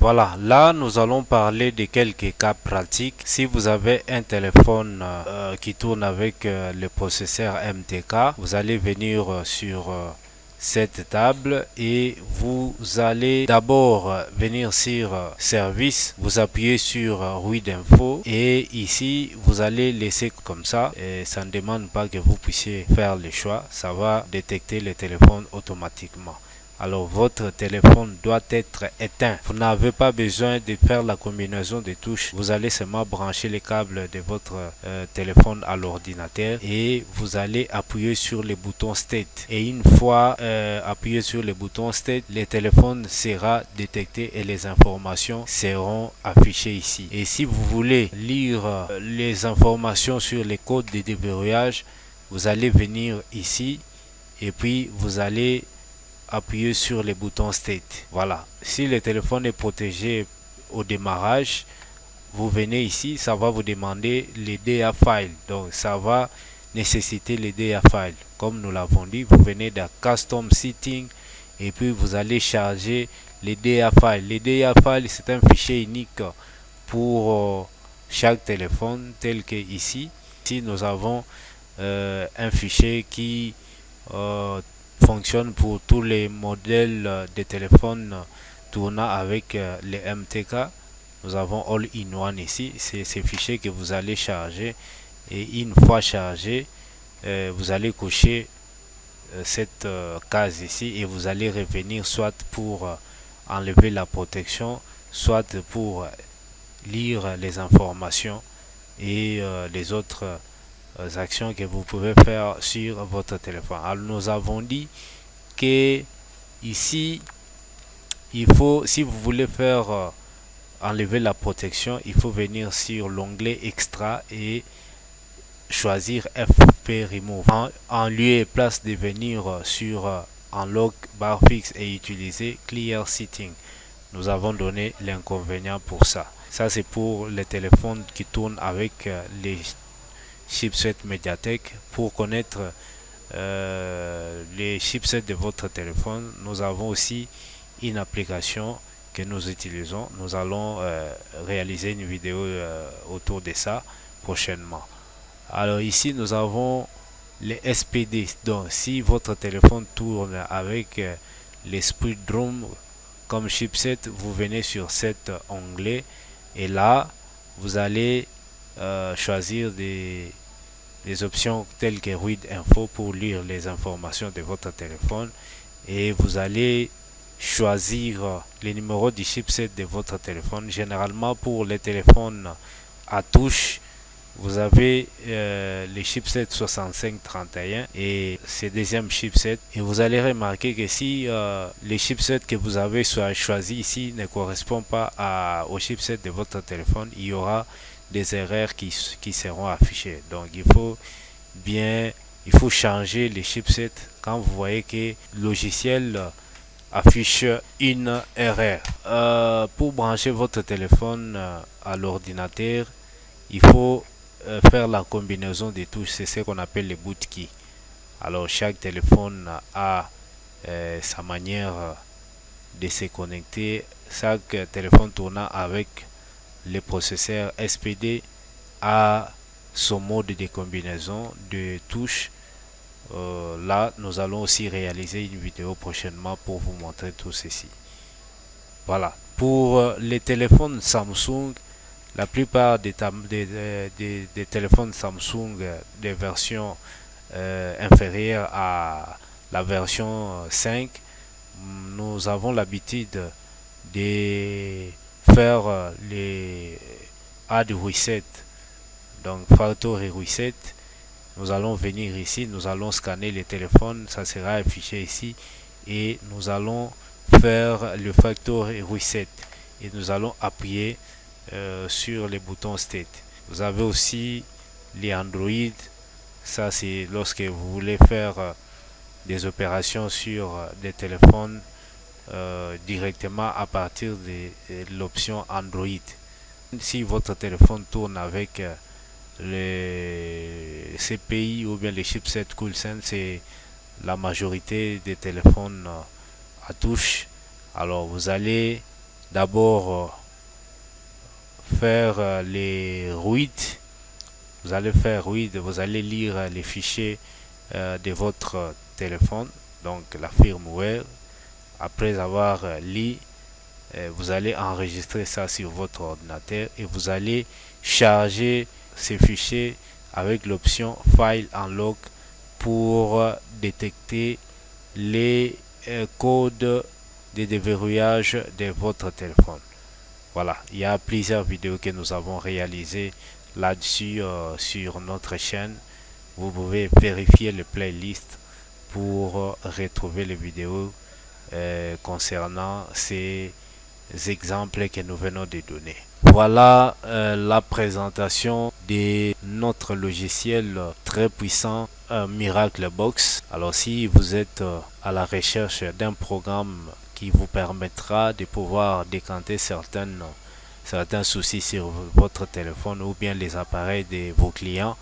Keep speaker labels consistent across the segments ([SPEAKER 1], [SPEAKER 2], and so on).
[SPEAKER 1] Voilà, là nous allons parler de quelques cas pratiques. Si vous avez un téléphone qui tourne avec le processeur MTK, vous allez venir sur cette table et vous allez d'abord venir sur service, vous appuyez sur Read Info et ici vous allez laisser comme ça et ça ne demande pas que vous puissiez faire le choix, ça va détecter le téléphone automatiquement. Alors votre téléphone doit être éteint. Vous n'avez pas besoin de faire la combinaison de touches. Vous allez seulement brancher les câbles de votre téléphone à l'ordinateur et vous allez appuyer sur le bouton State. Et une fois appuyé sur le bouton State, le téléphone sera détecté et les informations seront affichées ici. Et si vous voulez lire les informations sur les codes de déverrouillage, vous allez venir ici et puis vous allez appuyer sur le bouton State. Voilà. Si le téléphone est protégé au démarrage, vous venez ici, ça va vous demander les DA files. Donc, ça va nécessiter les DA files. Comme nous l'avons dit, vous venez dans Custom Setting et puis vous allez charger les DA files. Les DA files, c'est un fichier unique pour chaque téléphone, tel que ici. Ici, nous avons un fichier qui fonctionne pour tous les modèles de téléphones tournant avec les MTK. Nous avons All-in-One ici. C'est ces fichiers que vous allez charger. Et une fois chargé, vous allez cocher cette case ici et vous allez revenir soit pour enlever la protection, soit pour lire les informations et les autres actions que vous pouvez faire sur votre téléphone. Alors nous avons dit que ici il faut, si vous voulez faire enlever la protection, il faut venir sur l'onglet extra et choisir FP Remove en lieu et place de venir sur Unlock barre fixe et utiliser Clear Setting. Nous avons donné l'inconvénient pour ça. Ça c'est pour les téléphones qui tournent avec les chipset Mediatek. Pour connaître les chipsets de votre téléphone, nous avons aussi une application que nous utilisons. Nous allons réaliser une vidéo autour de ça prochainement. Alors ici nous avons les SPD. Donc si votre téléphone tourne avec l'Esprit Drum comme chipset, vous venez sur cet onglet et là vous allez choisir des options telles que Read Info pour lire les informations de votre téléphone et vous allez choisir les numéros du chipset de votre téléphone. Généralement pour les téléphones à touche, vous avez le chipset 6531 et ce deuxième chipset et vous allez remarquer que si les chipsets que vous avez choisi ici ne correspondent pas au chipset de votre téléphone, il y aura des erreurs qui seront affichées. Donc il faut changer les chipsets quand vous voyez que le logiciel affiche une erreur. Pour brancher votre téléphone à l'ordinateur, il faut faire la combinaison des touches, c'est ce qu'on appelle les bootkeys. Alors chaque téléphone a sa manière de se connecter. Chaque téléphone tournant avec le processeur SPD a son mode de combinaison de touches. Là, nous allons aussi réaliser une vidéo prochainement pour vous montrer tout ceci. Voilà. Pour les téléphones Samsung, la plupart des téléphones Samsung des versions inférieures à la version 5, nous avons l'habitude de faire les Add Reset, donc Factory Reset. Nous allons venir ici, nous allons scanner les téléphones, ça sera affiché ici et nous allons faire le Factory Reset et nous allons appuyer sur les boutons State. Vous avez aussi les Android, ça c'est lorsque vous voulez faire des opérations sur des téléphones directement à partir de l'option Android. Si votre téléphone tourne avec les CPI ou bien les chipsets Coolsense, c'est la majorité des téléphones à touche. Alors vous allez d'abord faire les reads. Vous allez faire read, vous allez lire les fichiers de votre téléphone, donc la firmware. Après avoir lu, vous allez enregistrer ça sur votre ordinateur et vous allez charger ces fichiers avec l'option File Unlock pour détecter les codes de déverrouillage de votre téléphone. Voilà, il y a plusieurs vidéos que nous avons réalisées là-dessus sur notre chaîne. Vous pouvez vérifier les playlists pour retrouver les vidéos concernant ces exemples que nous venons de donner. Voilà la présentation de notre logiciel très puissant Miracle Box. Alors si vous êtes à la recherche d'un programme qui vous permettra de pouvoir décanter certains soucis sur votre téléphone ou bien les appareils de vos clients,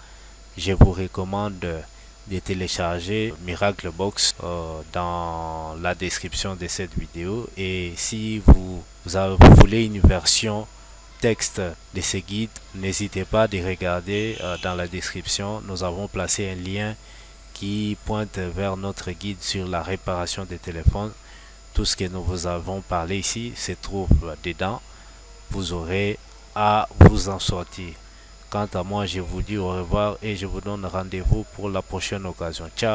[SPEAKER 1] je vous recommande de télécharger Miracle Box dans la description de cette vidéo. Et si vous voulez une version texte de ce guide, n'hésitez pas de regarder dans la description. Nous avons placé un lien qui pointe vers notre guide sur la réparation des téléphones. Tout ce que nous vous avons parlé ici se trouve dedans. Vous aurez à vous en sortir. Quant à moi, je vous dis au revoir et je vous donne rendez-vous pour la prochaine occasion. Ciao!